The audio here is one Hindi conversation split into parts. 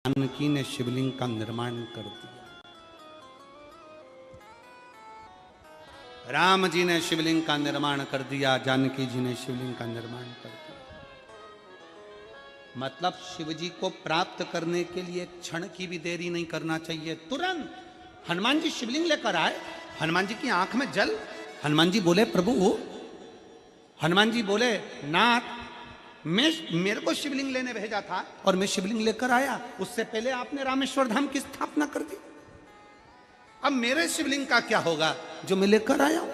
जानकी ने शिवलिंग का निर्माण कर दिया। राम जी ने शिवलिंग का निर्माण कर दिया, जानकी जी ने शिवलिंग का निर्माण कर दिया। मतलब शिव जी को प्राप्त करने के लिए एक क्षण की भी देरी नहीं करना चाहिए। तुरंत हनुमान जी शिवलिंग लेकर आए, हनुमान जी की आंख में जल। हनुमान जी बोले प्रभु, हनुमान जी बोले नाथ, मेरे को शिवलिंग लेने भेजा था और मैं शिवलिंग लेकर आया, उससे पहले आपने रामेश्वर धाम की स्थापना कर दी। अब मेरे शिवलिंग का क्या होगा जो मैं लेकर आया हूं?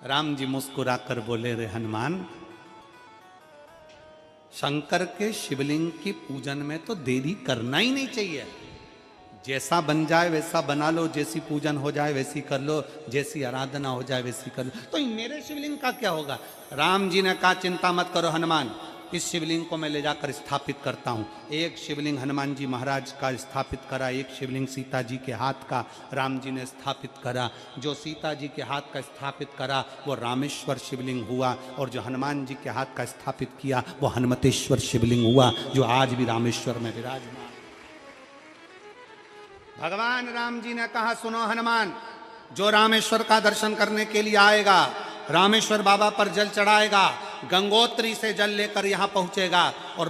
राम जी मुस्कुराकर बोले, रे हनुमान, शंकर के शिवलिंग की पूजन में तो देरी करना ही नहीं चाहिए। जैसा बन जाए वैसा बना लो, जैसी पूजन हो जाए वैसी कर लो, जैसी आराधना हो जाए वैसी कर लो। तो मेरे शिवलिंग का क्या होगा? राम जी ने कहा, चिंता मत करो हनुमान, इस शिवलिंग को मैं ले जाकर स्थापित करता हूँ। एक शिवलिंग हनुमान जी महाराज का स्थापित करा, एक शिवलिंग सीता जी के हाथ का राम जी ने स्थापित करा। जो सीता जी के हाथ का स्थापित करा वो रामेश्वर शिवलिंग हुआ, और जो हनुमान जी के हाथ का स्थापित किया वो हनुमतेश्वर शिवलिंग हुआ, जो आज भी रामेश्वर में विराजमान। भगवान राम जी ने कहा, सुनो हनुमान, जो रामेश्वर का दर्शन करने के लिए आएगा, रामेश्वर बाबा पर जल चढ़ाएगा, गंगोत्री से जल लेकर यहां पहुंचेगा, और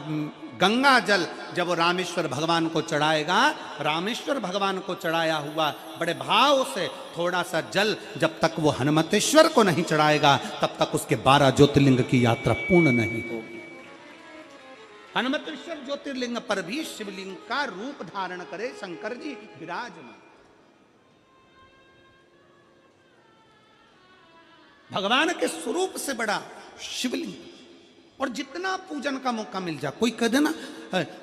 गंगा जल जब वो रामेश्वर भगवान को चढ़ाएगा, रामेश्वर भगवान को चढ़ाया हुआ बड़े भाव से थोड़ा सा जल जब तक वो हनुमतेश्वर को नहीं चढ़ाएगा तब तक उसके 12 ज्योतिर्लिंग की यात्रा पूर्ण नहीं होगी। हनुमतेश्वर ज्योतिर्लिंग पर भी शिवलिंग का रूप धारण करे शंकर जी विराजमान। भगवान के स्वरूप से बड़ा शिवलिंग। और जितना पूजन का मौका मिल जाए, कोई कह दे ना,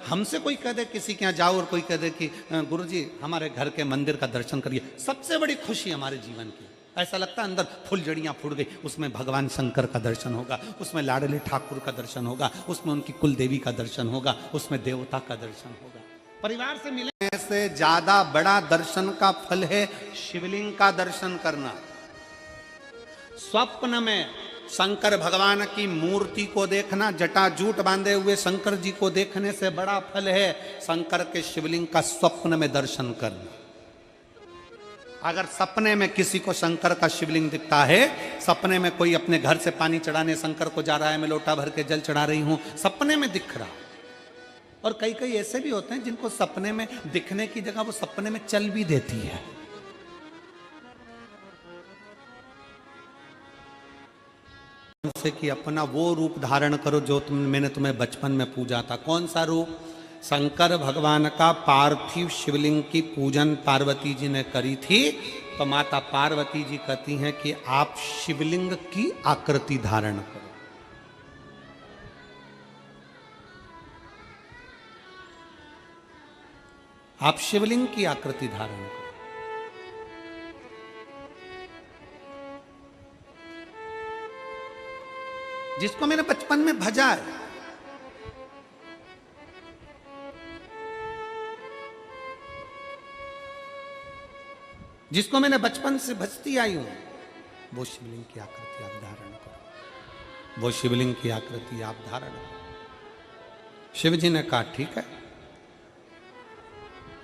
हमसे कोई कह दे किसी के यहाँ जाओ और कोई कह दे कि गुरुजी हमारे घर के मंदिर का दर्शन करिए, सबसे बड़ी खुशी हमारे जीवन की। ऐसा लगता है अंदर फुलझड़ियां फूट गई, उसमें भगवान शंकर का दर्शन होगा, उसमें लाडले ठाकुर का दर्शन होगा, उसमें उनकी कुल देवी का दर्शन होगा, उसमें देवता का दर्शन होगा। परिवार से मिलने से ज्यादा बड़ा दर्शन का फल है शिवलिंग का दर्शन करना। स्वप्न में शंकर भगवान की मूर्ति को देखना, जटाजूट बांधे हुए शंकर जी को देखने से बड़ा फल है शंकर के शिवलिंग का स्वप्न में दर्शन करना। अगर सपने में किसी को शंकर का शिवलिंग दिखता है, सपने में कोई अपने घर से पानी चढ़ाने शंकर को जा रहा है, मैं लोटा भर के जल चढ़ा रही हूं, सपने में दिख रहा। और कई कई ऐसे भी होते हैं जिनको सपने में दिखने की जगह वो सपने में चल भी देती है। से कि अपना वो रूप धारण करो जो मैंने तुम्हें बचपन में पूजा था। कौन सा रूप? शंकर भगवान का पार्थिव शिवलिंग की पूजन पार्वती जी ने करी थी, तो माता पार्वती जी कहती हैं कि आप शिवलिंग की आकृति धारण करो। आप शिवलिंग की आकृति धारण करो। जिसको मैंने बचपन में भजा है, जिसको मैंने बचपन से भजती आई हूं, वो शिवलिंग की आकृति आप धारण करो, वो शिवलिंग की आकृति आप धारण करो। शिव जी ने कहा ठीक है,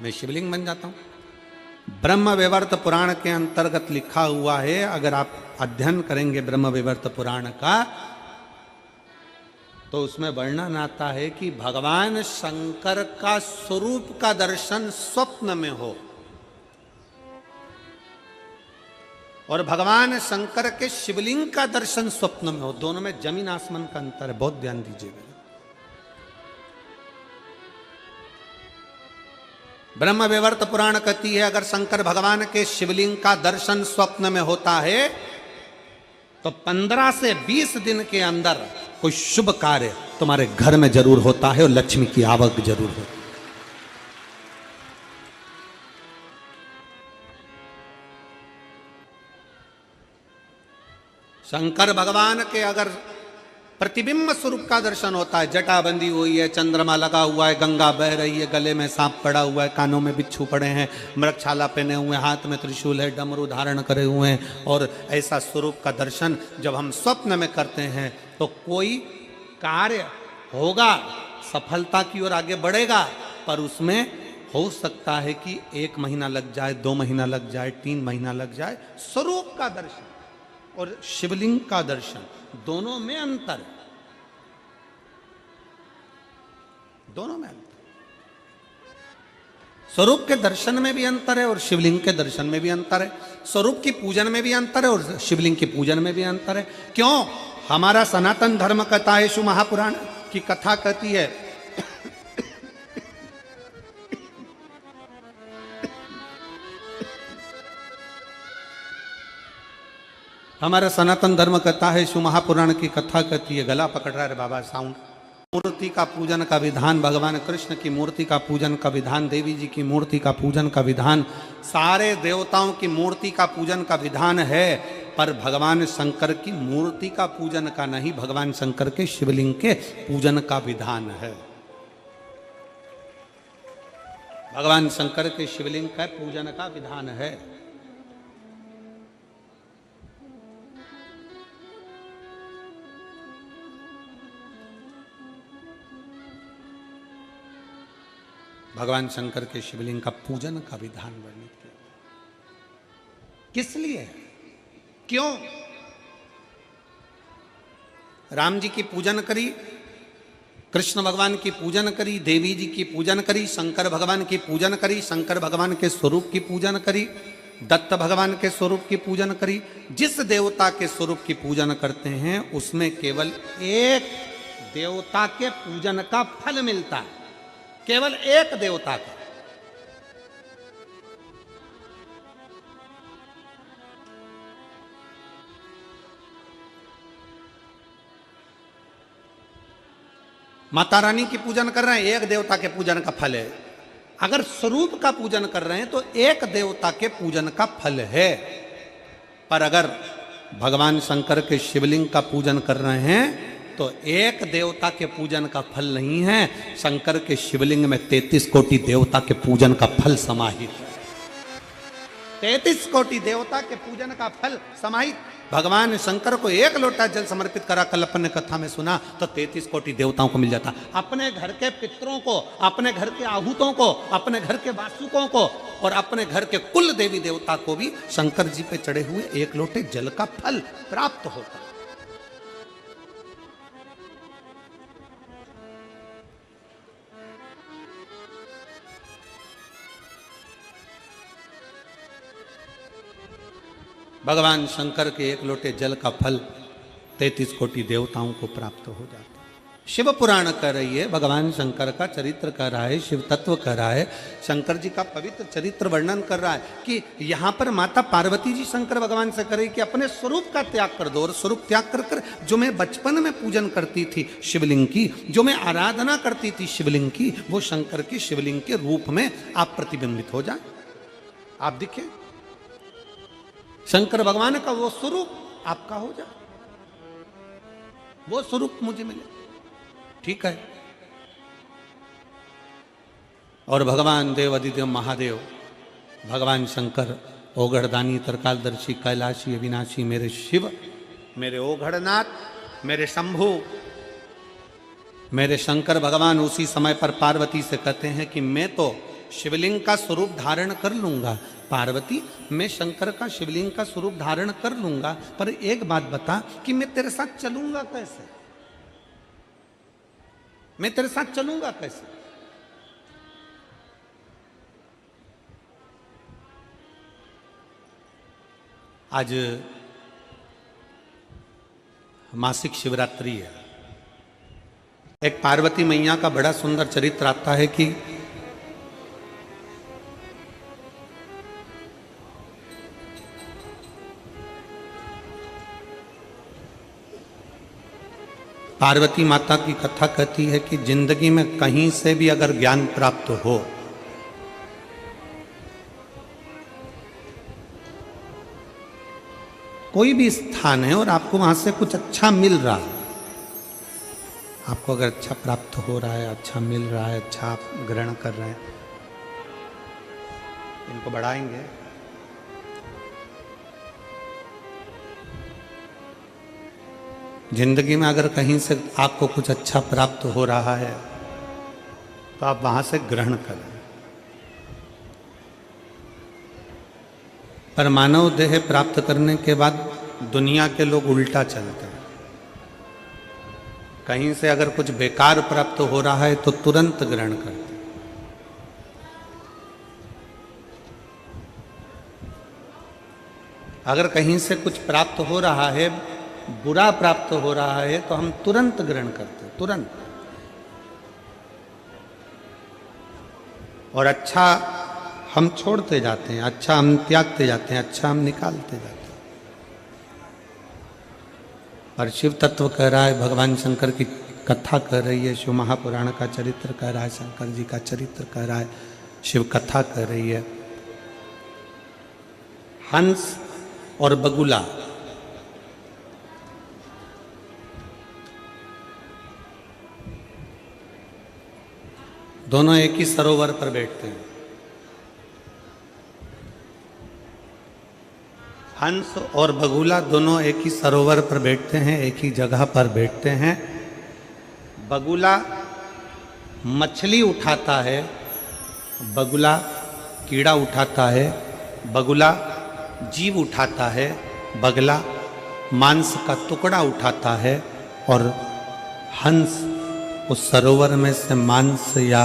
मैं शिवलिंग बन जाता हूं। ब्रह्म विवर्त पुराण के अंतर्गत लिखा हुआ है, अगर आप अध्ययन करेंगे ब्रह्म विवर्त पुराण का, तो उसमें वर्णन आता है कि भगवान शंकर का स्वरूप का दर्शन स्वप्न में हो, और भगवान शंकर के शिवलिंग का दर्शन स्वप्न में हो। दोनों में जमीन आसमान का अंतर है, बहुत ध्यान दीजिएगा। ब्रह्म विवर्त पुराण कहती है, अगर शंकर भगवान के शिवलिंग का दर्शन स्वप्न में होता है तो 15 से 20 दिन के अंदर कोई शुभ कार्य तुम्हारे घर में जरूर होता है और लक्ष्मी की आवक जरूर होती है। शंकर भगवान के अगर प्रतिबिंब स्वरूप का दर्शन होता है, जटा बंदी हुई है, चंद्रमा लगा हुआ है, गंगा बह रही है, गले में सांप पड़ा हुआ है, कानों में बिच्छू पड़े हैं, मृगछाला पहने हुए, हाथ में त्रिशूल है, डमरू धारण करे हुए हैं, और ऐसा स्वरूप का दर्शन जब हम स्वप्न में करते हैं तो कोई कार्य होगा, सफलता की ओर आगे बढ़ेगा, पर उसमें हो सकता है कि 1 महीना लग जाए, 2 महीना लग जाए, 3 महीना लग जाए। स्वरूप का दर्शन और शिवलिंग का दर्शन, दोनों में अंतर है, दोनों में अंतर। स्वरूप के दर्शन में भी अंतर है और शिवलिंग के दर्शन में भी अंतर है। स्वरूप की पूजन में भी अंतर है और शिवलिंग की पूजन में भी अंतर है। क्यों? हमारा सनातन धर्म कहता है, शिव महापुराण की कथा कहती है, हमारा सनातन धर्म कहता है, शिव महापुराण की कथा कहती है, गला पकड़ रहा है बाबा साउंड। मूर्ति का पूजन का विधान, भगवान कृष्ण की मूर्ति का पूजन का विधान, देवी जी की मूर्ति का पूजन का विधान, सारे देवताओं की मूर्ति का पूजन का विधान है, पर भगवान शंकर की मूर्ति का पूजन का नहीं, भगवान शंकर के शिवलिंग के पूजन का विधान है। भगवान शंकर के शिवलिंग का पूजन का विधान है। भगवान शंकर के शिवलिंग का पूजन का विधान वर्णित किया। किस लिए? क्यों? राम जी की पूजन करी, कृष्ण भगवान की पूजन करी, देवी जी की पूजन करी, शंकर भगवान की पूजन करी, शंकर भगवान के स्वरूप की पूजन करी, दत्त भगवान के स्वरूप की पूजन करी। जिस देवता के स्वरूप की पूजन करते हैं उसमें केवल एक देवता के पूजन का फल मिलता है, केवल एक देवता का। माता रानी की पूजन कर रहे हैं, एक देवता के पूजन का फल है। अगर स्वरूप का पूजन कर रहे हैं तो एक देवता के पूजन का फल है। पर अगर भगवान शंकर के शिवलिंग का पूजन कर रहे हैं तो एक देवता के पूजन का फल नहीं है, शंकर के शिवलिंग में 33 कोटि देवता के पूजन का फल समाहित है। 33 कोटि देवता के पूजन का फल समाहित। भगवान शंकर को 1 लोटा जल समर्पित करा, कल अपन ने कथा में सुना, तो 33 कोटि देवताओं को मिल जाता। अपने घर के पितरों को, अपने घर के आहूतों को, अपने घर के वासुकों को और अपने घर के कुल देवी देवता को भी शंकर जी पे चढ़े हुए 1 लोटे जल का फल प्राप्त होता। भगवान शंकर के 1 लोटे जल का फल 33 कोटि देवताओं को प्राप्त हो जाता है। शिव पुराण कह रही है, भगवान शंकर का चरित्र कह रहा है, शिव तत्व कह रहा है, शंकर जी का पवित्र चरित्र वर्णन कर रहा है कि यहाँ पर माता पार्वती जी शंकर भगवान से करे कि अपने स्वरूप का त्याग कर दो। और स्वरूप त्याग कर कर जो मैं बचपन में पूजन करती थी शिवलिंग की, जो मैं आराधना करती थी शिवलिंग की, वो शंकर की शिवलिंग के रूप में आप प्रतिबिंबित हो जाए, आप दिखे, शंकर भगवान का वो स्वरूप आपका हो जाए, वो स्वरूप मुझे मिले। ठीक है। और भगवान देव अधिदेव महादेव, भगवान शंकर ओघड़दानी त्रिकालदर्शी कैलाशी अविनाशी, मेरे शिव, मेरे ओघड़नाथ, मेरे शंभु, मेरे शंकर भगवान उसी समय पर पार्वती से कहते हैं कि मैं तो शिवलिंग का स्वरूप धारण कर लूंगा, पार्वती मैं शंकर का शिवलिंग का स्वरूप धारण कर लूंगा, पर एक बात बता कि मैं तेरे साथ चलूंगा कैसे, मैं तेरे साथ चलूंगा कैसे। आज मासिक शिवरात्रि है। एक पार्वती मैया का बड़ा सुंदर चरित्र आता है कि पार्वती माता की कथा कहती है कि जिंदगी में कहीं से भी अगर ज्ञान प्राप्त हो, कोई भी स्थान है और आपको वहां से कुछ अच्छा मिल रहा है, आपको अगर अच्छा प्राप्त हो रहा है, अच्छा मिल रहा है, अच्छा आप ग्रहण कर रहे हैं, इनको बढ़ाएंगे। जिंदगी में अगर कहीं से आपको कुछ अच्छा प्राप्त हो रहा है तो आप वहां से ग्रहण करें। पर मानव देह प्राप्त करने के बाद दुनिया के लोग उल्टा चलते हैं। कहीं से अगर कुछ बेकार प्राप्त हो रहा है तो तुरंत ग्रहण करते हैं। अगर कहीं से कुछ प्राप्त हो रहा है, बुरा प्राप्त हो रहा है, तो हम तुरंत ग्रहण करते हैं, तुरंत। और अच्छा हम छोड़ते जाते हैं, अच्छा हम त्यागते जाते हैं, अच्छा हम निकालते जाते हैं। और शिव तत्व कह रहा है, भगवान शंकर की कथा कह रही है, शिव महापुराण का चरित्र कह रहा है, शंकर जी का चरित्र कह रहा है, शिव कथा कह रही है। हंस और बगुला, दोनों एक ही सरोवर पर बैठते हैं। हंस और बगुला दोनों एक ही सरोवर पर बैठते हैं, एक ही जगह पर बैठते हैं। बगुला मछली उठाता है, बगुला कीड़ा उठाता है, बगुला जीव उठाता है, बगुला मांस का टुकड़ा उठाता है, और हंस उस सरोवर में से मांस या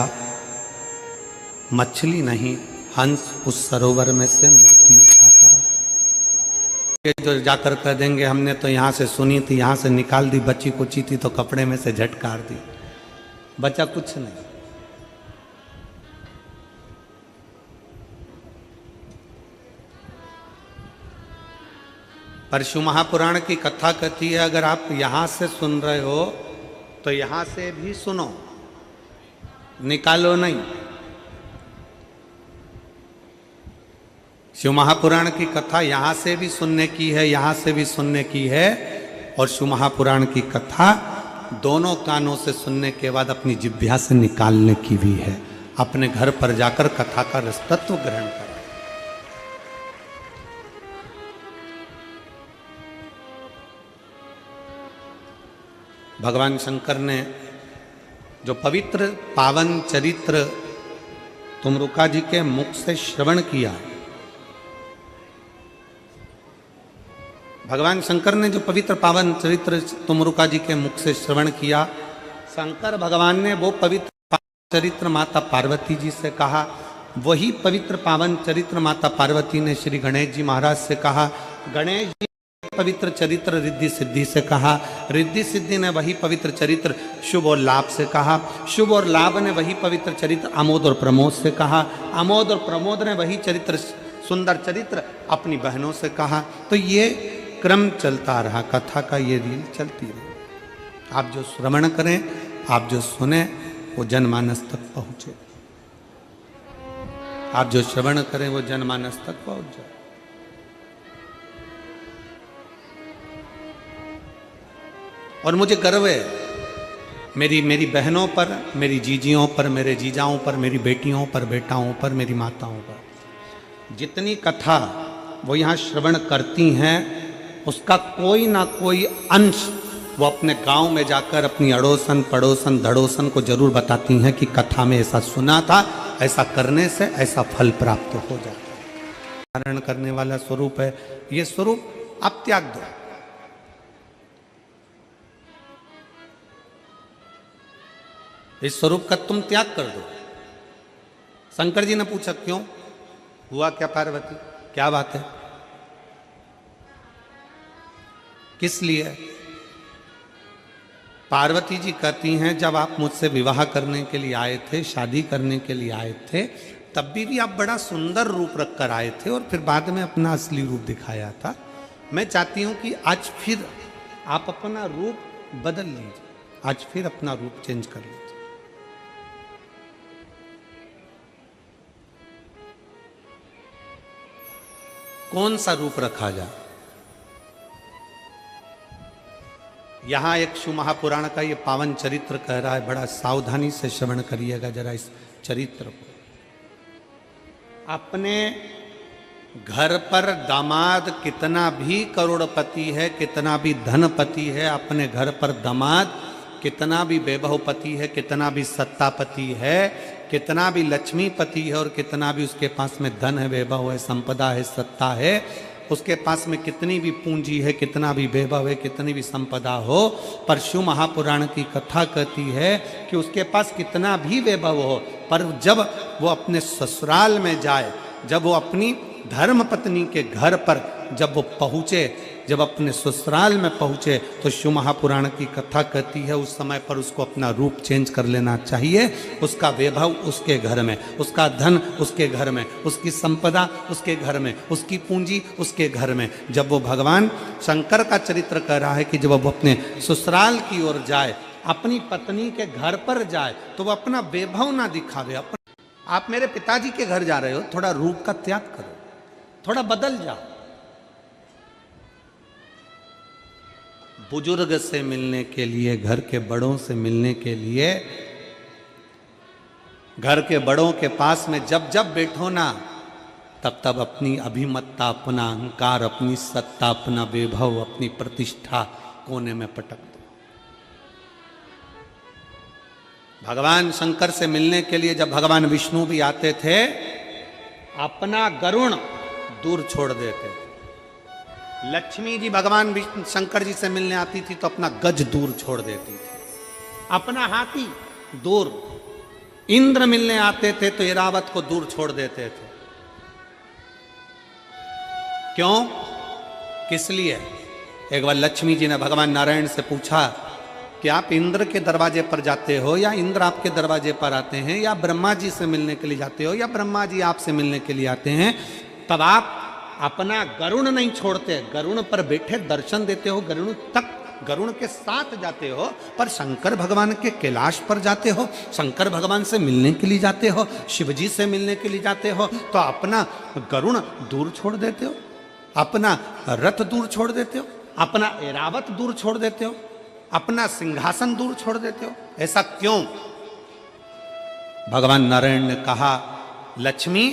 मछली नहीं, हंस उस सरोवर में से मोती उठाता है। ये जो जाकर कह देंगे हमने तो यहाँ से सुनी थी, यहाँ से निकाल दी, बच्ची कुची थी तो कपड़े में से झटकार दी, बचा कुछ नहीं। परशु महापुराण की कथा कहती है, अगर आप यहां से सुन रहे हो तो यहां से भी सुनो, निकालो नहीं। शिव महापुराण की कथा यहां से भी सुनने की है, यहां से भी सुनने की है। और शिव महापुराण की कथा दोनों कानों से सुनने के बाद अपनी जिह्वा से निकालने की भी है। अपने घर पर जाकर कथा का रसतत्व ग्रहण करें। भगवान शंकर ने जो पवित्र पावन चरित्र तुमरुका जी के मुख से श्रवण किया, भगवान शंकर ने जो पवित्र पावन चरित्र तुमरुका जी के मुख से श्रवण किया, शंकर भगवान ने वो पवित्र पावन चरित्र माता पार्वती जी से कहा। वही पवित्र पावन चरित्र माता पार्वती ने श्री गणेश जी महाराज से कहा। गणेश जी पवित्र चरित्र रिद्धि सिद्धि से कहा। रिद्धि सिद्धि ने वही पवित्र चरित्र शुभ और लाभ से कहा। शुभ और लाभ ने वही पवित्र चरित्र आमोद और प्रमोद से कहा। आमोद और प्रमोद ने वही चरित्र सुंदर चरित्र अपनी बहनों से कहा। तो ये क्रम चलता रहा, कथा का ये रील चलती रही। आप जो श्रवण करें, आप जो सुने, वो जनमानस तक पहुंचे। आप जो श्रवण करें वो जनमानस तक पहुंच जाए। और मुझे गर्व है मेरी बहनों पर, मेरी जीजियों पर, मेरे जीजाओं पर, मेरी बेटियों पर, बेटाओं पर, मेरी माताओं पर जितनी कथा वो यहाँ श्रवण करती हैं, उसका कोई ना कोई अंश वो अपने गांव में जाकर अपनी अड़ोसन पड़ोसन धड़ोसन को जरूर बताती हैं कि कथा में ऐसा सुना था, ऐसा करने से ऐसा फल प्राप्त हो जाता है। धारण करने वाला स्वरूप है ये स्वरूप। आप त्याग दो। इस स्वरूप का तुम त्याग कर दो। शंकर जी ने पूछा क्यों हुआ क्या पार्वती, क्या बात है, किस लिए? पार्वती जी कहती हैं जब आप मुझसे विवाह करने के लिए आए थे, शादी करने के लिए आए थे, तब भी आप बड़ा सुंदर रूप रख कर आए थे और फिर बाद में अपना असली रूप दिखाया था। मैं चाहती हूं कि आज फिर आप अपना रूप बदल लीजिए, आज फिर अपना रूप चेंज कर लीजिए। कौन सा रूप रखा जाए? यहां एक शिव महापुराण का ये पावन चरित्र कह रहा है, बड़ा सावधानी से श्रवण करिएगा जरा इस चरित्र को। अपने घर पर दामाद कितना भी करोड़पति है, कितना भी धनपति है, अपने घर पर दामाद कितना भी वैभवपति है, कितना भी सत्तापति है, कितना भी लक्ष्मीपति है और कितना भी उसके पास में धन है, वैभव है, संपदा है, सत्ता है, उसके पास में कितनी भी पूंजी है, कितना भी वैभव है, कितनी भी संपदा हो, पर शिव महापुराण की कथा कहती है कि उसके पास कितना भी वैभव हो, पर जब वो अपने ससुराल में जाए, जब वो अपनी धर्म पत्नी के घर पर जब वो पहुँचे, जब अपने ससुराल में पहुँचे, तो शिव महापुराण की कथा कहती है उस समय पर उसको अपना रूप चेंज कर लेना चाहिए। उसका वैभव उसके घर में, उसका धन उसके घर में, उसकी संपदा उसके घर में, उसकी पूंजी उसके घर में। जब वो भगवान शंकर का चरित्र कह रहा है कि जब वो अपने ससुराल की ओर जाए, अपनी पत्नी के घर पर जाए, तो वो अपना वैभव ना दिखावे। आप मेरे पिताजी के घर जा रहे हो, थोड़ा रूप का त्याग करो, थोड़ा बदल जाओ। बुजुर्ग से मिलने के लिए, घर के बड़ों से मिलने के लिए, घर के बड़ों के पास में जब जब बैठो ना, तब तब अपनी अभिमत्ता, अपना अहंकार, अपनी सत्ता, अपना वैभव, अपनी प्रतिष्ठा कोने में पटक दो। भगवान शंकर से मिलने के लिए जब भगवान विष्णु भी आते थे, अपना गरुण दूर छोड़ देते थे। लक्ष्मी जी भगवान शंकर जी से मिलने आती थी तो अपना गज दूर छोड़ देती थी, अपना हाथी दूर। इंद्र मिलने आते थे तो ऐरावत को दूर छोड़ देते थे। क्यों? किस लिए? एक बार लक्ष्मी जी ने भगवान नारायण से पूछा कि आप इंद्र के दरवाजे पर जाते हो या इंद्र आपके दरवाजे पर आते हैं, या ब्रह्मा जी से मिलने के लिए जाते हो या ब्रह्मा जी आपसे मिलने के लिए आते हैं? तब आप अपना गरुण नहीं छोड़ते, गरुण पर बैठे दर्शन देते हो, गरुण तक, गरुण के साथ जाते हो, पर शंकर भगवान के कैलाश पर जाते हो, शंकर भगवान से मिलने के लिए जाते हो, शिव जी से मिलने के लिए जाते हो, तो अपना गरुण दूर छोड़ देते हो, अपना रथ दूर छोड़ देते हो, अपना ऐरावत दूर छोड़ देते हो, अपना सिंहासन दूर छोड़ देते हो। ऐसा क्यों? भगवान नारायण ने कहा, लक्ष्मी,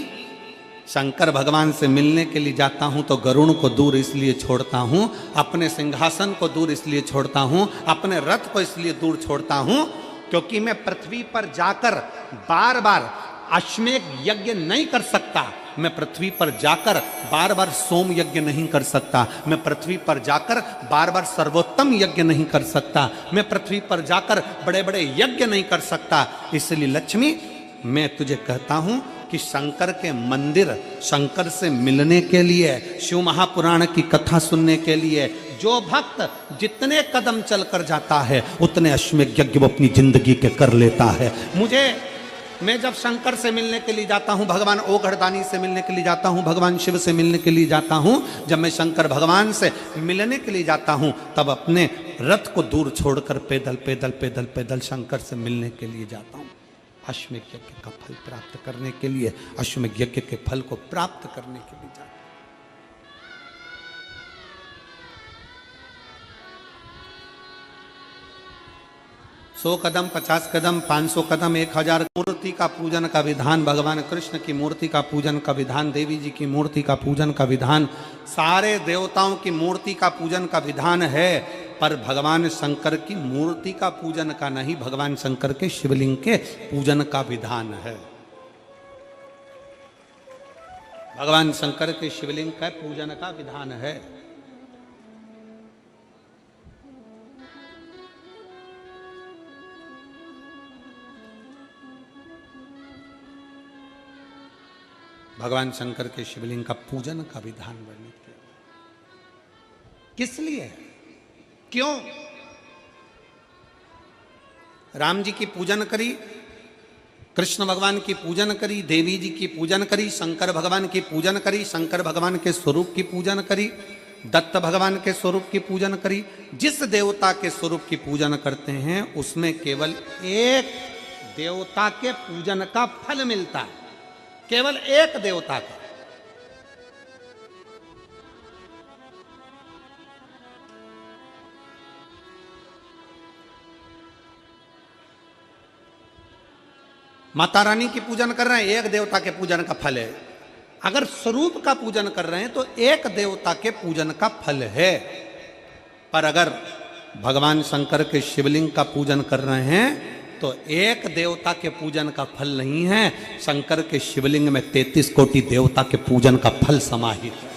शंकर भगवान से मिलने के लिए जाता हूं तो गरुण को दूर इसलिए छोड़ता हूं, अपने सिंहासन को दूर इसलिए छोड़ता हूं, अपने रथ को इसलिए दूर छोड़ता हूं, क्योंकि मैं पृथ्वी पर जाकर बार बार अश्वमेध यज्ञ नहीं कर सकता। मैं पृथ्वी पर जाकर बार बार सोम यज्ञ नहीं कर सकता। मैं पृथ्वी पर जाकर बार बार सर्वोत्तम यज्ञ नहीं कर सकता। मैं पृथ्वी पर जाकर बड़े बड़े यज्ञ नहीं कर सकता। इसलिए लक्ष्मी, मैं तुझे कहता हूं कि शंकर के मंदिर, शंकर से मिलने के लिए, शिव महापुराण की कथा सुनने के लिए जो भक्त जितने कदम चलकर जाता है, उतने अश्वमेध यज्ञ वो अपनी जिंदगी के कर लेता है। मैं जब शंकर से मिलने के लिए जाता हूँ, भगवान ओघड़दानी से मिलने के लिए जाता हूँ, भगवान शिव से मिलने के लिए जाता हूँ, जब मैं शंकर भगवान से मिलने के लिए जाता हूँ, तब अपने रथ को दूर छोड़कर पैदल पैदल पैदल पैदल शंकर से मिलने के लिए जाता हूँ। अश्वमेध यज्ञ का फल प्राप्त करने के लिए, अश्वमेध यज्ञ के फल को प्राप्त करने के लिए जाता हूँ। 100 कदम, 50 कदम, 500 कदम, 1000 मूर्ति का पूजन का विधान, भगवान कृष्ण की मूर्ति का पूजन का विधान, देवी जी की मूर्ति का पूजन का विधान, सारे देवताओं की मूर्ति का पूजन का विधान है, पर भगवान शंकर की मूर्ति का पूजन का नहीं, भगवान शंकर के शिवलिंग के पूजन का विधान है। भगवान शंकर के शिवलिंग का पूजन का विधान है। भगवान शंकर के शिवलिंग का पूजन का विधान वर्णित किया। किस लिए? क्यों? राम जी की पूजन करी, कृष्ण भगवान की पूजन करी, देवी जी की पूजन करी, शंकर भगवान की पूजन करी, शंकर भगवान के स्वरूप की पूजन करी, दत्त भगवान के स्वरूप की पूजन करी। जिस देवता के स्वरूप की पूजन करते हैं उसमें केवल एक देवता के पूजन का फल मिलता है, केवल एक देवता का। माता रानी की पूजन कर रहे हैं, एक देवता के पूजन का फल है। अगर स्वरूप का पूजन कर रहे हैं तो एक देवता के पूजन का फल है। पर अगर भगवान शंकर के शिवलिंग का पूजन कर रहे हैं तो एक देवता के पूजन का फल नहीं है, शंकर के शिवलिंग में 33 कोटि देवता के पूजन का फल समाहित है।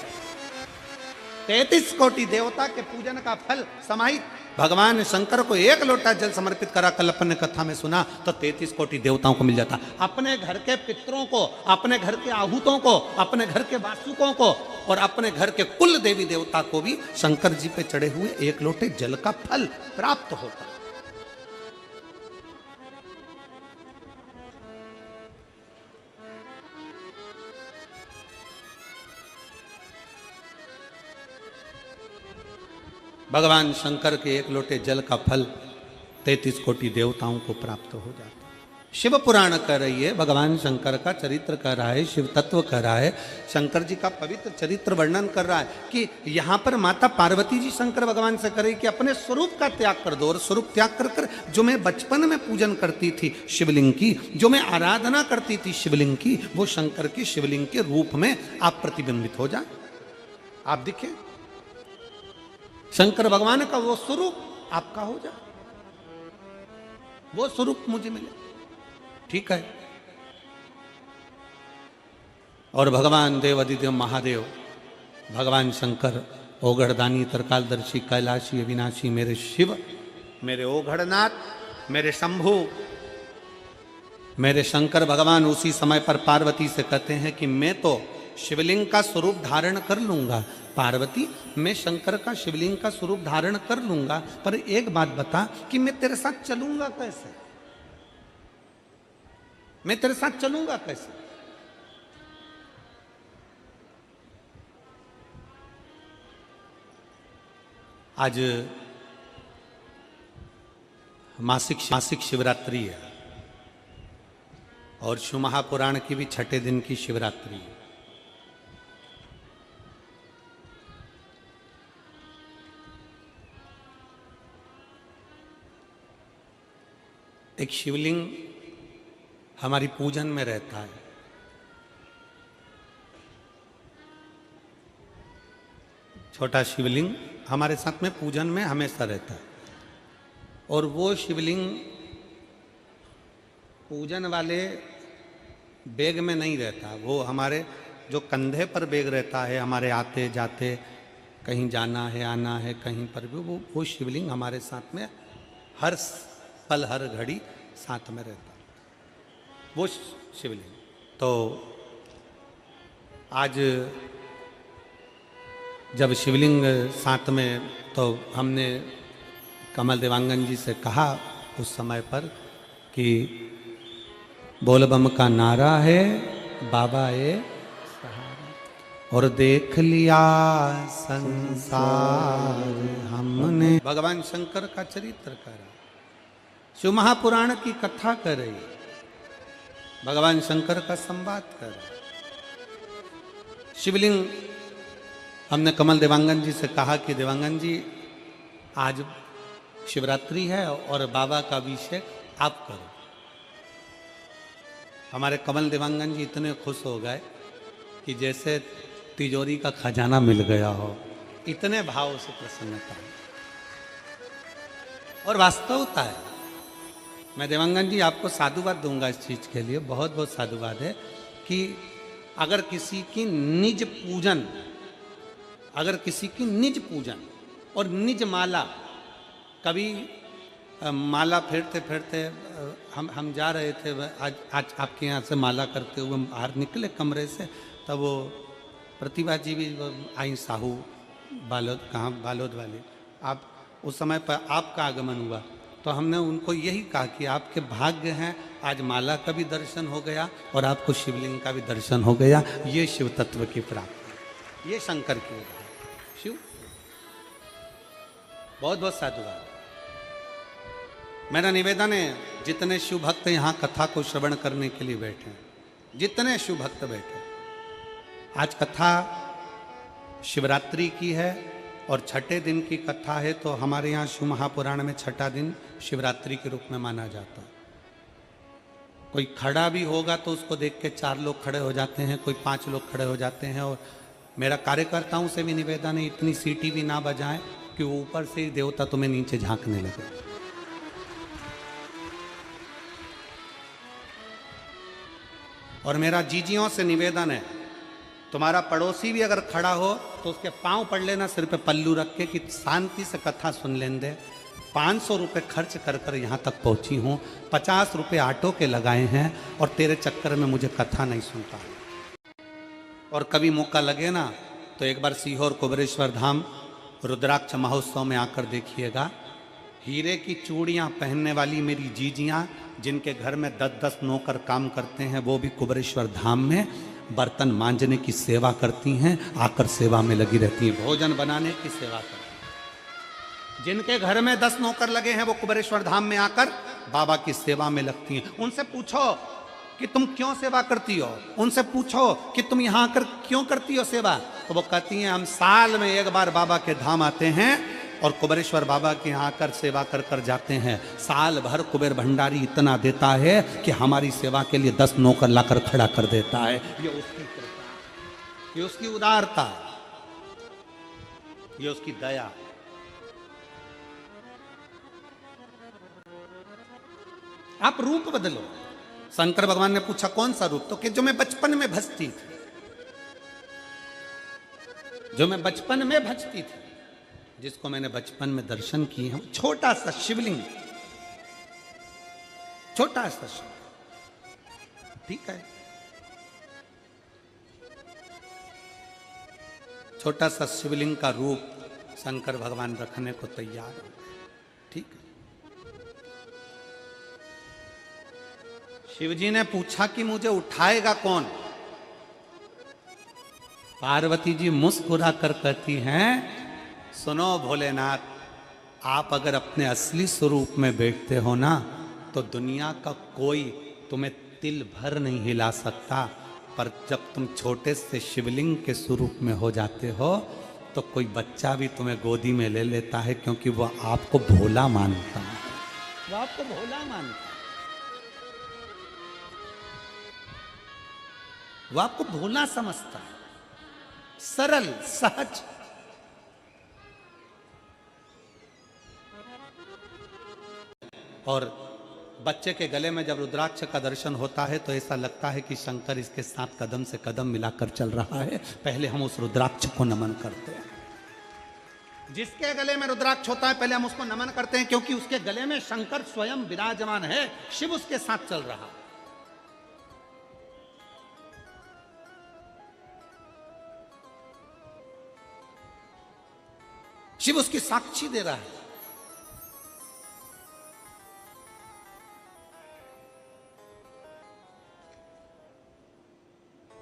33 कोटि देवता के पूजन का फल समाहित। भगवान शंकर को एक लोटा जल समर्पित करा, कल अपन ने कथा में सुना, तो 33 कोटि देवताओं को मिल जाता। अपने घर के पितरों को, अपने घर के आहूतों को, अपने घर के वासुकों को और अपने घर के कुल देवी देवता को भी शंकर जी पे चढ़े हुए एक लोटे जल का फल प्राप्त होता। भगवान शंकर के एक लोटे जल का फल 33 कोटि देवताओं को प्राप्त हो जाता है। शिव पुराण कह रही है, भगवान शंकर का चरित्र कह रहा है, शिव तत्व कह रहा है, शंकर जी का पवित्र चरित्र वर्णन कर रहा है कि यहाँ पर माता पार्वती जी शंकर भगवान से करे कि अपने स्वरूप का त्याग कर दो, और स्वरूप त्याग कर कर जो मैं बचपन में पूजन करती थी शिवलिंग की, जो मैं आराधना करती थी शिवलिंग की, वो शंकर की शिवलिंग के रूप में आप प्रतिबिंबित हो जाए, आप दिखे, शंकर भगवान का वो स्वरूप आपका हो जाए, वो स्वरूप मुझे मिले, ठीक है। और भगवान देव अधिदेव महादेव, भगवान शंकर ओगढ़दानी तरकालदर्शी कैलाशी अविनाशी मेरे शिव, मेरे ओगढ़नाथ, मेरे शंभु, मेरे शंकर भगवान उसी समय पर पार्वती से कहते हैं कि मैं तो शिवलिंग का स्वरूप धारण कर लूंगा, पार्वती मैं शंकर का शिवलिंग का स्वरूप धारण कर लूंगा, पर एक बात बता कि मैं तेरे साथ चलूंगा कैसे, मैं तेरे साथ चलूंगा कैसे। आज मासिक शिवरात्रि है और शिव महापुराण की भी छठे दिन की शिवरात्रि है। एक शिवलिंग हमारी पूजन में रहता है, छोटा शिवलिंग हमारे साथ में पूजन में हमेशा रहता है, और वो शिवलिंग पूजन वाले बैग में नहीं रहता, वो हमारे जो कंधे पर बैग रहता है, हमारे आते जाते कहीं जाना है आना है कहीं पर भी वो शिवलिंग हमारे साथ में हर पल हर घड़ी साथ में रहता, वो शिवलिंग। तो आज जब शिवलिंग साथ में, तो हमने कमल देवांगन जी से कहा उस समय पर कि बोलबम का नारा है बाबा ये सहारा, और देख लिया संसार हमने। भगवान शंकर का चरित्र करा, शिव महापुराण की कथा कर रही, भगवान शंकर का संवाद कर रहा। शिवलिंग हमने कमल देवांगन जी से कहा कि देवांगन जी आज शिवरात्रि है और बाबा का अभिषेक आप करो। हमारे कमल देवांगन जी इतने खुश हो गए कि जैसे तिजोरी का खजाना मिल गया हो, इतने भाव से प्रसन्नता। और वास्तवता है, मैं देवांगन जी आपको साधुवाद दूंगा इस चीज के लिए, बहुत बहुत साधुवाद है कि अगर किसी की निज पूजन, अगर किसी की निज पूजन और निज माला, कभी माला फेरते फेरते हम जा रहे थे, आज आपके यहाँ से माला करते हुए बाहर निकले कमरे से, तब वो प्रतिभा जी भी आई, साहू बालोद, कहाँ बालोद वाली, आप उस समय पर आपका आगमन हुआ, तो हमने उनको यही कहा कि आपके भाग्य हैं, आज माला का भी दर्शन हो गया और आपको शिवलिंग का भी दर्शन हो गया, ये शिव तत्व की प्राप्ति, ये शंकर की उदाहरण। शिव बहुत बहुत साधुवाद। मेरा निवेदन है, जितने शिव भक्त यहाँ कथा को श्रवण करने के लिए बैठे, जितने शिव भक्त बैठे, आज कथा शिवरात्रि की है और छठे दिन की कथा है, तो हमारे यहाँ शिव महापुराण में छठा दिन शिवरात्रि के रूप में माना जाता है। कोई खड़ा भी होगा तो उसको देख के 4 लोग खड़े हो जाते हैं, कोई 5 लोग खड़े हो जाते हैं, और मेरा कार्यकर्ताओं से भी निवेदन है, इतनी सीटी भी ना बजाएं कि वो ऊपर से ही देवता तुम्हें नीचे झांकने लगे। और मेरा जीजियों से निवेदन है, तुम्हारा पड़ोसी भी अगर खड़ा हो तो उसके पांव पड़ लेना सिर पे पल्लू रख के कि शांति से कथा सुन लें दे। 500 रुपये खर्च कर कर यहाँ तक पहुँची हूँ, 50 रुपये ऑटो के लगाए हैं और तेरे चक्कर में मुझे कथा नहीं सुनता। और कभी मौका लगे ना तो एक बार सीहोर कुबेरेश्वर धाम रुद्राक्ष महोत्सव में आकर देखिएगा। हीरे की चूड़ियाँ पहनने वाली मेरी जीजियाँ जिनके घर में 10-10 नौकर काम करते हैं, वो भी कुबेरेश्वर धाम में बर्तन मांजने की सेवा करती हैं, आकर सेवा में लगी रहती हैं, भोजन बनाने की सेवा करती हैं। जिनके घर में 10 नौकर लगे हैं वो कुबेरेश्वर धाम में आकर बाबा की सेवा में लगती हैं। उनसे पूछो कि तुम क्यों सेवा करती हो, उनसे पूछो कि तुम यहाँ आकर क्यों करती हो सेवा, तो वो कहती हैं हम साल में एक बार बाबा के धाम आते हैं और कुबेरेश्वर बाबा के यहाँ आकर सेवा कर कर जाते हैं। साल भर कुबेर भंडारी इतना देता है कि हमारी सेवा के लिए 10 नौकर लाकर खड़ा कर देता है। ये उसकी कृपा, ये उसकी उदारता, ये उसकी दया। आप रूप बदलो। शंकर भगवान ने पूछा कौन सा रूप, तो कि जो मैं बचपन में भजती थी, जो मैं बचपन में भजती थी, जिसको मैंने बचपन में दर्शन किए हैं। छोटा सा शिवलिंग, छोटा सा शिवलिंग, ठीक है, छोटा सा शिवलिंग का रूप शंकर भगवान रखने को तैयार है, ठीक है। शिवजी ने पूछा कि मुझे उठाएगा कौन। पार्वती जी मुस्कुरा कर कहती हैं सुनो भोलेनाथ, आप अगर अपने असली स्वरूप में बैठते हो ना तो दुनिया का कोई तुम्हें तिल भर नहीं हिला सकता, पर जब तुम छोटे से शिवलिंग के स्वरूप में हो जाते हो तो कोई बच्चा भी तुम्हें गोदी में ले लेता है, क्योंकि वह आपको भोला मानता है, वो आपको भोला मानता है, वो आपको भोला समझता है, सरल सहज। और बच्चे के गले में जब रुद्राक्ष का दर्शन होता है तो ऐसा लगता है कि शंकर इसके साथ कदम से कदम मिलाकर चल रहा है। पहले हम उस रुद्राक्ष को नमन करते हैं। जिसके गले में रुद्राक्ष होता है पहले हम उसको नमन करते हैं, क्योंकि उसके गले में शंकर स्वयं विराजमान है, शिव उसके साथ चल रहा है। शिव उसकी साक्षी दे रहा है।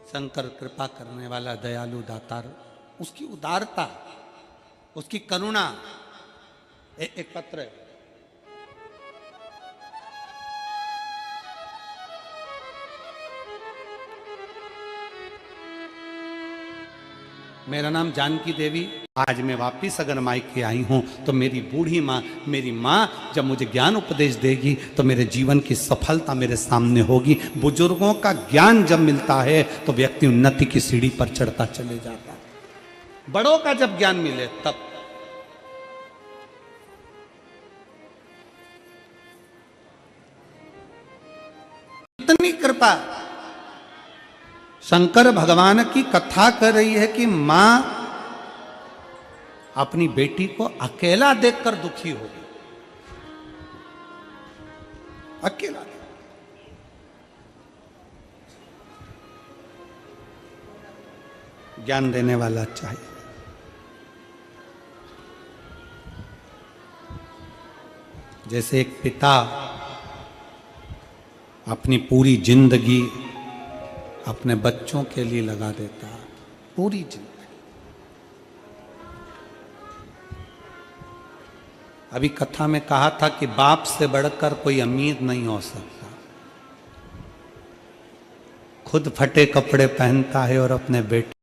शंकर कृपा करने वाला दयालु दातार, उसकी उदारता, उसकी करुणा। एक पत्र है, मेरा नाम जानकी देवी, आज मैं वापिस अगर मायके आई हूं तो मेरी बूढ़ी माँ, मेरी माँ जब मुझे ज्ञान उपदेश देगी तो मेरे जीवन की सफलता मेरे सामने होगी। बुजुर्गों का ज्ञान जब मिलता है तो व्यक्ति उन्नति की सीढ़ी पर चढ़ता चले जाता है। बड़ों का जब ज्ञान मिले तब। इतनी कृपा। शंकर भगवान की कथा कर रही है कि मां अपनी बेटी को अकेला देखकर दुखी हो गई, अकेला। ज्ञान देने वाला चाहिए। जैसे एक पिता अपनी पूरी जिंदगी अपने बच्चों के लिए लगा देता, पूरी जिंदगी। अभी कथा में कहा था कि बाप से बढ़कर कोई अमीर नहीं हो सकता। खुद फटे कपड़े पहनता है और अपने बेटे